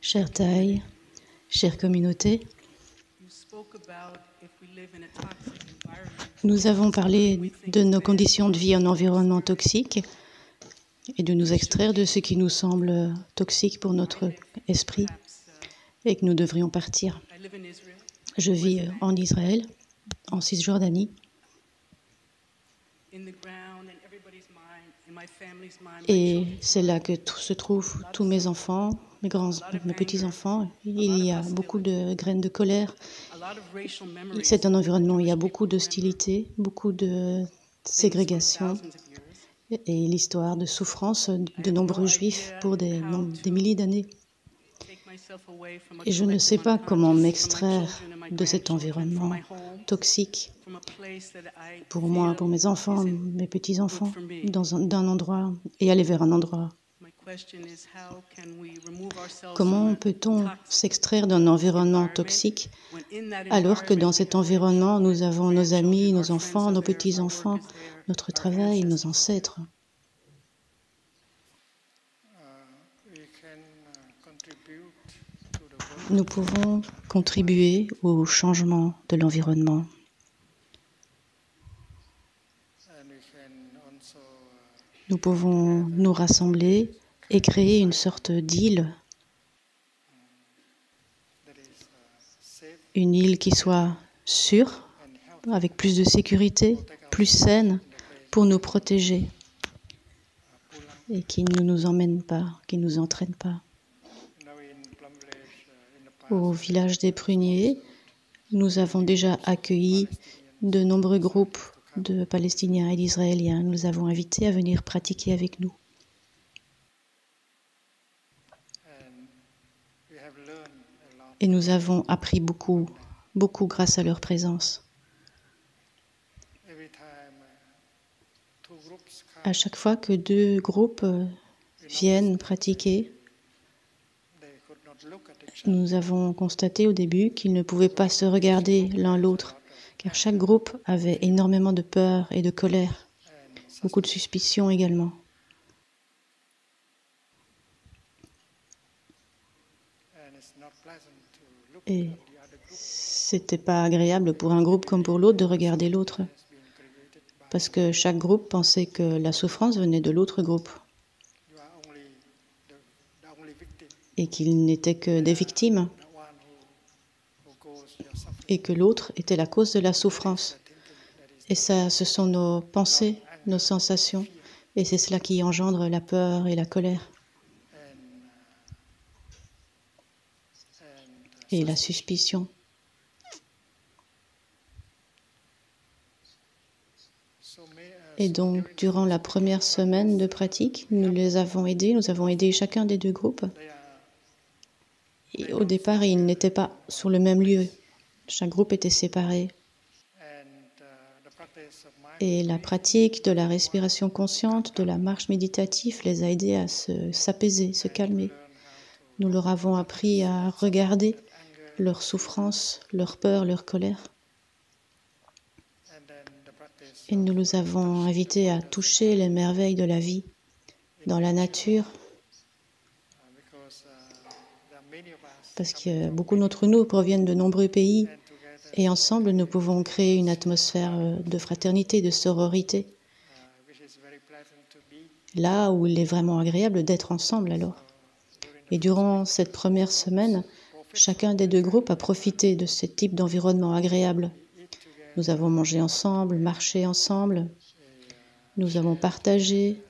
Chère Thaï, chère communauté, nous avons parlé de nos conditions de vie en environnement toxique et de nous extraire de ce qui nous semble toxique pour notre esprit et que nous devrions partir. Je vis en Israël, en Cisjordanie, et c'est là que se trouvent tous mes enfants, mes petits-enfants. Il y a beaucoup de graines de colère. C'est un environnement où il y a beaucoup d'hostilité, beaucoup de ségrégation et l'histoire de souffrance de nombreux juifs pour des milliers d'années. Et je ne sais pas comment m'extraire de cet environnement toxique pour moi, pour mes enfants, mes petits-enfants, d'un endroit et aller vers un endroit. Comment peut-on s'extraire d'un environnement toxique alors que dans cet environnement, nous avons nos amis, nos enfants, nos petits-enfants, notre travail, nos ancêtres? Nous pouvons contribuer au changement de l'environnement. Nous pouvons nous rassembler et créer une sorte d'île. Une île qui soit sûre, avec plus de sécurité, plus saine, pour nous protéger et qui ne nous emmène pas, qui ne nous entraîne pas. Au village des Pruniers, nous avons déjà accueilli de nombreux groupes de Palestiniens et d'Israéliens. Nous les avons invités à venir pratiquer avec nous. Et nous avons appris beaucoup, beaucoup grâce à leur présence. À chaque fois que deux groupes viennent pratiquer, nous avons constaté au début qu'ils ne pouvaient pas se regarder l'un l'autre, car chaque groupe avait énormément de peur et de colère, beaucoup de suspicion également. Et c'était pas agréable pour un groupe comme pour l'autre de regarder l'autre, parce que chaque groupe pensait que la souffrance venait de l'autre groupe et qu'ils n'étaient que des victimes et que l'autre était la cause de la souffrance. Et ça, ce sont nos pensées, nos sensations, et c'est cela qui engendre la peur et la colère et la suspicion. Et donc, durant la première semaine de pratique, nous les avons aidés, nous avons aidé chacun des deux groupes. Et au départ, ils n'étaient pas sur le même lieu. Chaque groupe était séparé. Et la pratique de la respiration consciente, de la marche méditative, les a aidés à s'apaiser, se calmer. Nous leur avons appris à regarder leur souffrance, leur peur, leur colère. Et nous les avons invités à toucher les merveilles de la vie, dans la nature, parce que beaucoup d'entre nous proviennent de nombreux pays, et ensemble nous pouvons créer une atmosphère de fraternité, de sororité, là où il est vraiment agréable d'être ensemble alors. Et durant cette première semaine, chacun des deux groupes a profité de ce type d'environnement agréable. Nous avons mangé ensemble, marché ensemble, nous avons partagé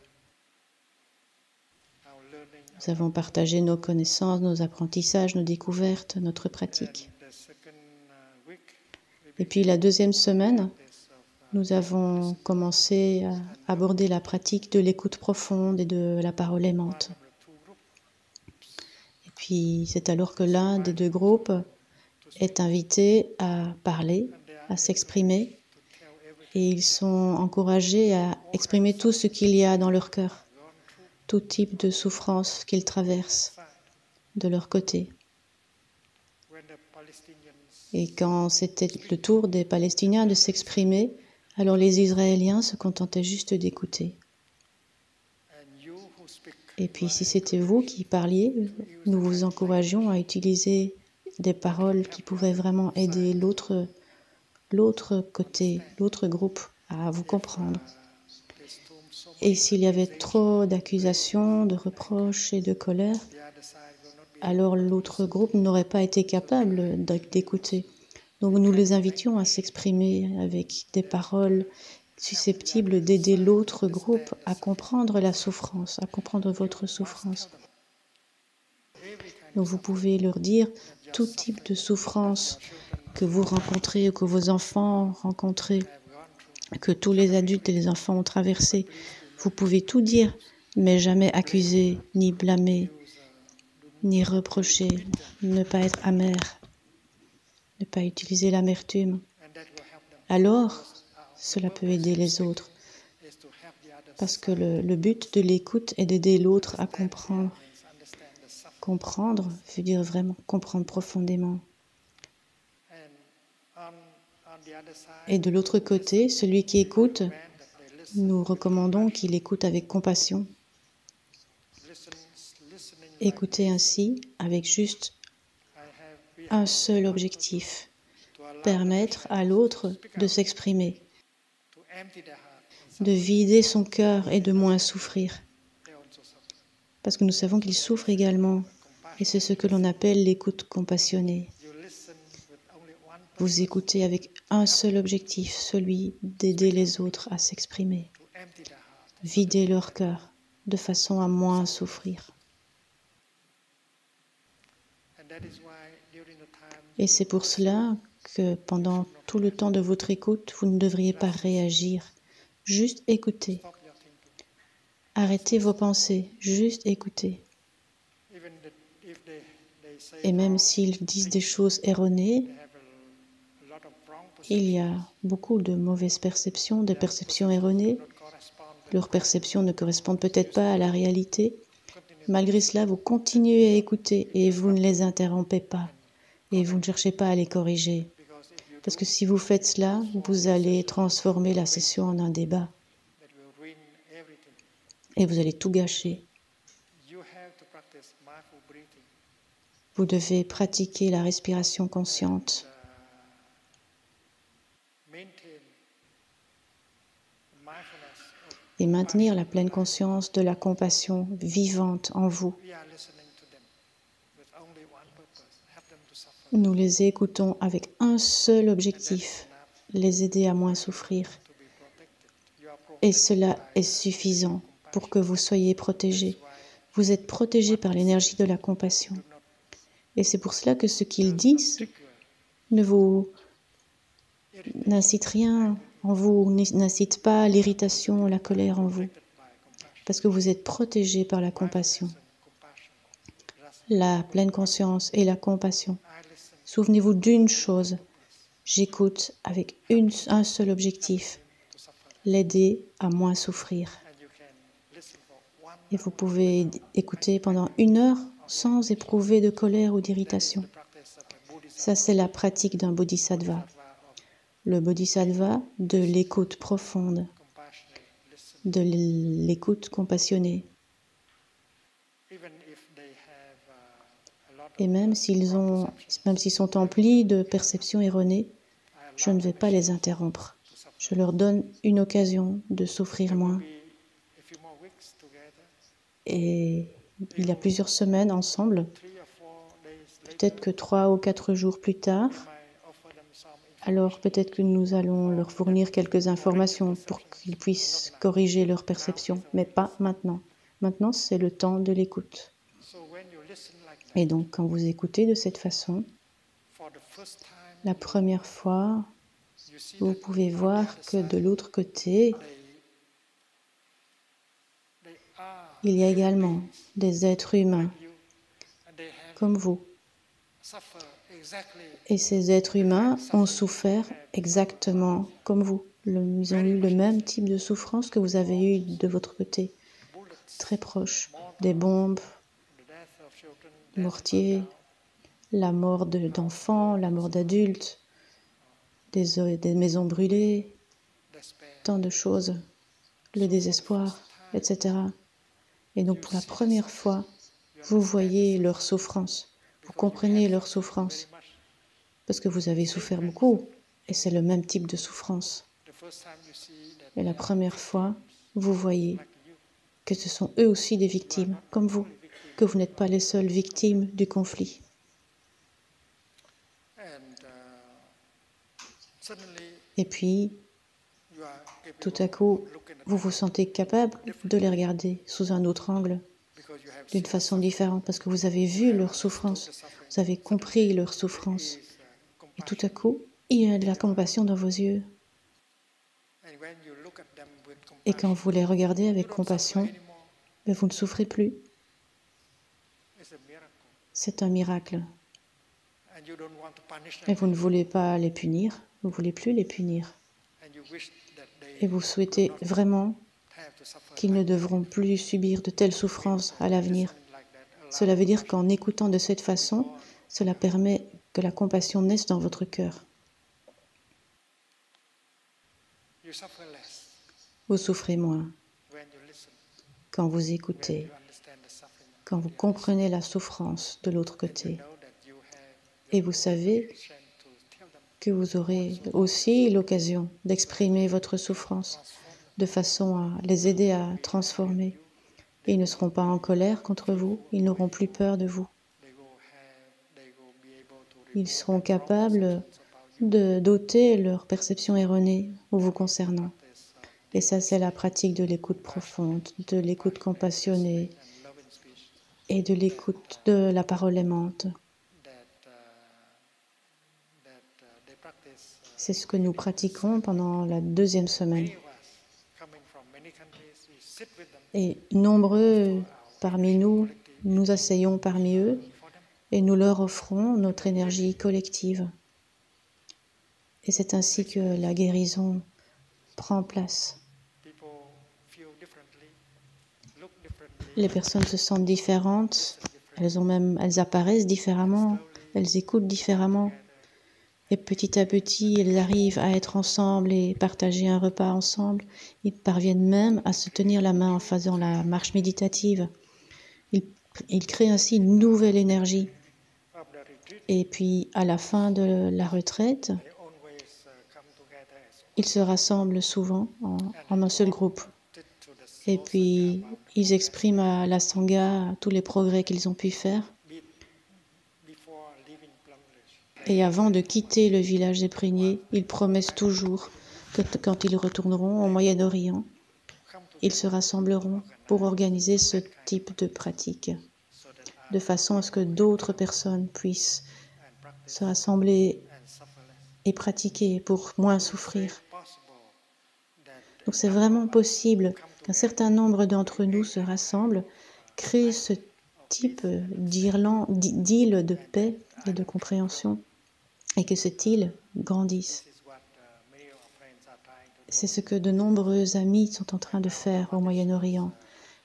nos connaissances, nos apprentissages, nos découvertes, notre pratique. Et puis la deuxième semaine, nous avons commencé à aborder la pratique de l'écoute profonde et de la parole aimante. Et puis c'est alors que l'un des deux groupes est invité à parler, à s'exprimer, et ils sont encouragés à exprimer tout ce qu'il y a dans leur cœur, tout type de souffrance qu'ils traversent de leur côté. Et quand c'était le tour des Palestiniens de s'exprimer, alors les Israéliens se contentaient juste d'écouter. Et puis si c'était vous qui parliez, nous vous encourageons à utiliser des paroles qui pouvaient vraiment aider l'autre côté, l'autre groupe à vous comprendre. Et s'il y avait trop d'accusations, de reproches et de colère, alors l'autre groupe n'aurait pas été capable d'écouter. Donc nous les invitions à s'exprimer avec des paroles susceptibles d'aider l'autre groupe à comprendre la souffrance, à comprendre votre souffrance. Donc vous pouvez leur dire tout type de souffrance que vous rencontrez ou que vos enfants ont rencontré, que tous les adultes et les enfants ont traversé. Vous pouvez tout dire, mais jamais accuser, ni blâmer, ni reprocher, ne pas être amer, ne pas utiliser l'amertume. Alors, cela peut aider les autres. Parce que le but de l'écoute est d'aider l'autre à comprendre. Comprendre veut dire vraiment comprendre profondément. Et de l'autre côté, celui qui écoute, nous recommandons qu'il écoute avec compassion. Écoutez ainsi avec juste un seul objectif, permettre à l'autre de s'exprimer, de vider son cœur et de moins souffrir. Parce que nous savons qu'il souffre également, et c'est ce que l'on appelle l'écoute compassionnée. Vous écoutez avec un seul objectif, celui d'aider les autres à s'exprimer, vider leur cœur de façon à moins souffrir. Et c'est pour cela que pendant tout le temps de votre écoute, vous ne devriez pas réagir, juste écouter. Arrêtez vos pensées, juste écoutez. Et même s'ils disent des choses erronées, il y a beaucoup de mauvaises perceptions, de perceptions erronées. Leurs perceptions ne correspondent peut-être pas à la réalité. Malgré cela, vous continuez à écouter et vous ne les interrompez pas. Et vous ne cherchez pas à les corriger. Parce que si vous faites cela, vous allez transformer la session en un débat. Et vous allez tout gâcher. Vous devez pratiquer la respiration consciente. Et maintenir la pleine conscience de la compassion vivante en vous. Nous les écoutons avec un seul objectif, les aider à moins souffrir. Et cela est suffisant pour que vous soyez protégés. Vous êtes protégés par l'énergie de la compassion. Et c'est pour cela que ce qu'ils disent ne vous n'incite rien en vous, n'incite pas l'irritation, la colère en vous. Parce que vous êtes protégés par la compassion. La pleine conscience et la compassion. Souvenez-vous d'une chose, j'écoute avec un seul objectif, l'aider à moins souffrir. Et vous pouvez écouter pendant 1 heure sans éprouver de colère ou d'irritation. Ça, c'est la pratique d'un bodhisattva. Le bodhisattva de l'écoute profonde, de l'écoute compassionnée. Et même s'ils sont emplis de perceptions erronées, je ne vais pas les interrompre. Je leur donne une occasion de souffrir moins. Et il y a plusieurs semaines ensemble, peut-être que 3 ou 4 jours plus tard, alors peut-être que nous allons leur fournir quelques informations pour qu'ils puissent corriger leurs perceptions, mais pas maintenant. Maintenant, c'est le temps de l'écoute. Et donc, quand vous écoutez de cette façon, la première fois, vous pouvez voir que de l'autre côté, il y a également des êtres humains comme vous. Et ces êtres humains ont souffert exactement comme vous. Ils ont eu le même type de souffrance que vous avez eu de votre côté, très proche. Des bombes, mortiers, la mort d'enfants, la mort d'adultes, des maisons brûlées, tant de choses, le désespoir, etc. Et donc pour la première fois, vous voyez leur souffrance, vous comprenez leur souffrance, parce que vous avez souffert beaucoup, et c'est le même type de souffrance. Et la première fois, vous voyez que ce sont eux aussi des victimes, comme vous, que vous n'êtes pas les seules victimes du conflit. Et puis, tout à coup, vous vous sentez capable de les regarder sous un autre angle, d'une façon différente, parce que vous avez vu leur souffrance, vous avez compris leur souffrance. Et tout à coup, il y a de la compassion dans vos yeux. Et quand vous les regardez avec compassion, mais vous ne souffrez plus. C'est un miracle. Et vous ne voulez pas les punir, vous ne voulez plus les punir. Et vous souhaitez vraiment qu'ils ne devront plus subir de telles souffrances à l'avenir. Cela veut dire qu'en écoutant de cette façon, cela permet que la compassion naisse dans votre cœur. Vous souffrez moins quand vous écoutez, quand vous comprenez la souffrance de l'autre côté. Et vous savez que vous aurez aussi l'occasion d'exprimer votre souffrance de façon à les aider à transformer. Ils ne seront pas en colère contre vous, ils n'auront plus peur de vous. Ils seront capables de d'ôter leur perception erronée vous concernant. Et ça, c'est la pratique de l'écoute profonde, de l'écoute compassionnée et de l'écoute de la parole aimante. C'est ce que nous pratiquerons pendant la 2e semaine. Et nombreux parmi nous, nous asseyons parmi eux et nous leur offrons notre énergie collective. Et c'est ainsi que la guérison prend place. Les personnes se sentent différentes, elles apparaissent différemment, elles écoutent différemment. Et petit à petit, elles arrivent à être ensemble et partager un repas ensemble. Ils parviennent même à se tenir la main en faisant la marche méditative. Ils créent ainsi une nouvelle énergie. Et puis, à la fin de la retraite, ils se rassemblent souvent en un seul groupe. Et puis, ils expriment à la Sangha tous les progrès qu'ils ont pu faire. Et avant de quitter le village des pruniers, ils promettent toujours que quand ils retourneront au Moyen-Orient, ils se rassembleront pour organiser ce type de pratique, de façon à ce que d'autres personnes puissent se rassembler et pratiquer pour moins souffrir. Donc c'est vraiment possible qu'un certain nombre d'entre nous se rassemblent, créent ce type d'île de paix et de compréhension, et que cette île grandisse. C'est ce que de nombreux amis sont en train de faire au Moyen-Orient.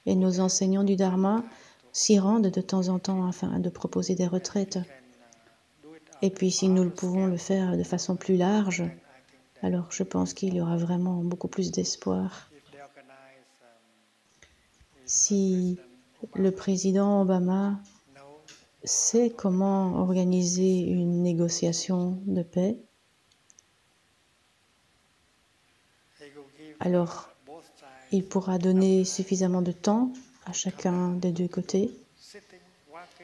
Et nos enseignants du Dharma s'y rendent de temps en temps afin de proposer des retraites. Et puis si nous pouvons le faire de façon plus large, alors je pense qu'il y aura vraiment beaucoup plus d'espoir. Si le président Obama sait comment organiser une négociation de paix, alors il pourra donner suffisamment de temps à chacun des deux côtés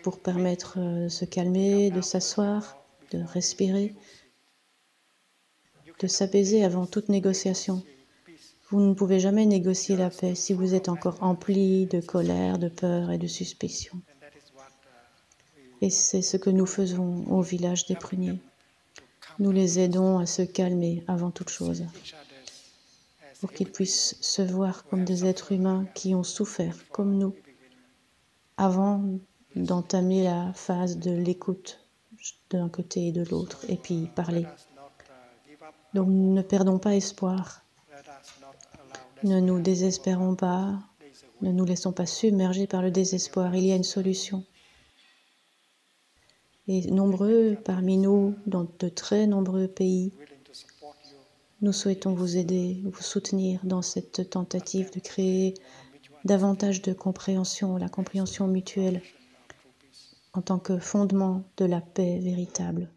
pour permettre de se calmer, de s'asseoir, de respirer, de s'apaiser avant toute négociation. Vous ne pouvez jamais négocier la paix si vous êtes encore empli de colère, de peur et de suspicion. Et c'est ce que nous faisons au village des pruniers. Nous les aidons à se calmer avant toute chose, pour qu'ils puissent se voir comme des êtres humains qui ont souffert, comme nous, avant d'entamer la phase de l'écoute d'un côté et de l'autre, et puis parler. Donc ne perdons pas espoir, ne nous désespérons pas, ne nous laissons pas submerger par le désespoir, il y a une solution. Et nombreux parmi nous, dans de très nombreux pays, nous souhaitons vous aider, vous soutenir dans cette tentative de créer davantage de compréhension, la compréhension mutuelle en tant que fondement de la paix véritable.